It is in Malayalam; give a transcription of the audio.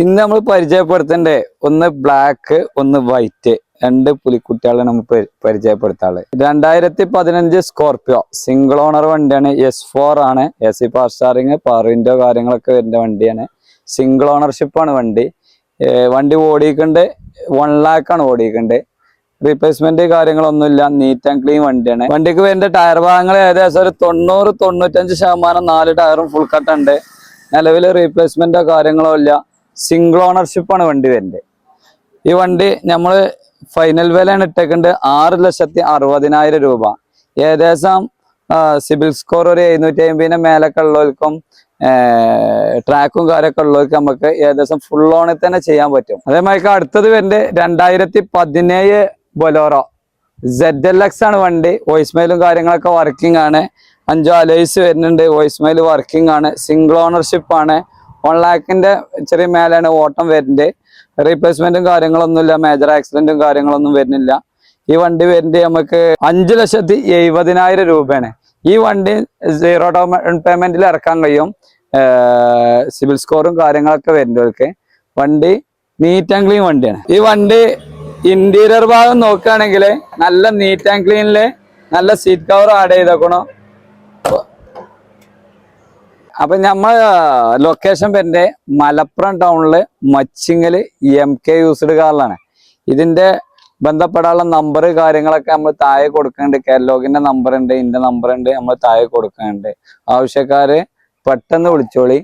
ഇന്ന് നമ്മൾ പരിചയപ്പെടുത്തണ്ടേ ഒന്ന് ബ്ലാക്ക് ഒന്ന് വൈറ്റ് രണ്ട് പുലിക്കുട്ടികളെ നമുക്ക് പരിചയപ്പെടുത്താള് 2015 സ്കോർപിയോ സിംഗിൾ ഓണർ വണ്ടിയാണ്. S4 ആണ്. AC power steering power window കാര്യങ്ങളൊക്കെ വരുന്ന വണ്ടിയാണ്. സിംഗിൾ ഓണർഷിപ്പ് ആണ് വണ്ടി. വണ്ടി ഓടിക്കണ്ട് 1 lakh ആണ് ഓടിക്കണ്ട്. റീപ്ലേസ്മെന്റ് കാര്യങ്ങളൊന്നുമില്ല. നീറ്റ് ആൻഡ് ക്ലീൻ വണ്ടിയാണ്. വണ്ടിക്ക് വേണ്ട ടയർ ഭാഗങ്ങൾ ഏകദേശം ഒരു 90-95% 4 ടയറും ഫുൾ കട്ട് ഉണ്ട്. നിലവിൽ റീപ്ലേസ്മെന്റോ കാര്യങ്ങളോ ഇല്ല. സിംഗിൾ ഓണർഷിപ്പ് ആണ് വണ്ടി വരുന്നത്. ഈ വണ്ടി നമ്മൾ ഫൈനൽ വിലയാണ് ഇട്ടേക്കുന്നത് 6,60,000 രൂപ. ഏകദേശം സിബിൽ സ്കോർ ഒരു 750 മേലൊക്കെ ഉള്ളവർക്കും ട്രാക്കും കാര്യമൊക്കെ ഉള്ളവർക്ക് നമുക്ക് ഏകദേശം ഫുൾ ഓണിൽ തന്നെ ചെയ്യാൻ പറ്റും. അതേമാതിരി അടുത്തത് വരുന്നത് 2017 ബൊലോറോ ZLX ആണ് വണ്ടി. വോയിസ് മെയിലും കാര്യങ്ങളൊക്കെ വർക്കിംഗ് ആണ്. 5 അലോയ്സ് വരുന്നുണ്ട്. വോയിസ് മെയിൽ വർക്കിംഗ് ആണ്. സിംഗിൾ ഓണർഷിപ്പ് ആണ്. 1 lakh ചെറിയ മേലാണ് ഓട്ടം വരുന്നത്. റീപ്ലേസ്മെന്റും കാര്യങ്ങളൊന്നുമില്ല. മേജർ ആക്സിഡന്റും കാര്യങ്ങളൊന്നും വരുന്നില്ല. ഈ വണ്ടി വരുന്നത് നമുക്ക് 5,70,000 രൂപയാണ്. ഈ വണ്ടി 0 ഡൗൺ പേയ്മെന്റിൽ ഇറക്കാൻ കഴിയും. സിവിൽ സ്കോറും കാര്യങ്ങളൊക്കെ വരുന്നവർക്ക് വണ്ടി നീറ്റ് ആൻഡ് ക്ലീൻ വണ്ടിയാണ്. ഈ വണ്ടി ഇന്റീരിയർ ഭാഗം നോക്കുകയാണെങ്കിൽ നല്ല നീറ്റ് ആൻഡ് ക്ലീനില് നല്ല സീറ്റ് കവർ ആഡ് ചെയ്തേക്കണം. അപ്പൊ നമ്മൾ ലൊക്കേഷൻ വരുന്നത് മലപ്പുറം ടൗണില് മച്ചിങ്ങല് MK യൂസ്ഡ് കാറിലാണ്. ഇതിന്റെ ബന്ധപ്പെടാനുള്ള നമ്പർ കാര്യങ്ങളൊക്കെ നമ്മൾ താഴെ കൊടുക്കുന്നുണ്ട്. കാറ്റലോഗിന്റെ നമ്പർ ഉണ്ട്, ഇന്റെ നമ്പർ ഉണ്ട്, നമ്മൾ താഴെ കൊടുക്കുന്നുണ്ട്. ആവശ്യക്കാര് പെട്ടെന്ന് വിളിച്ചോളി.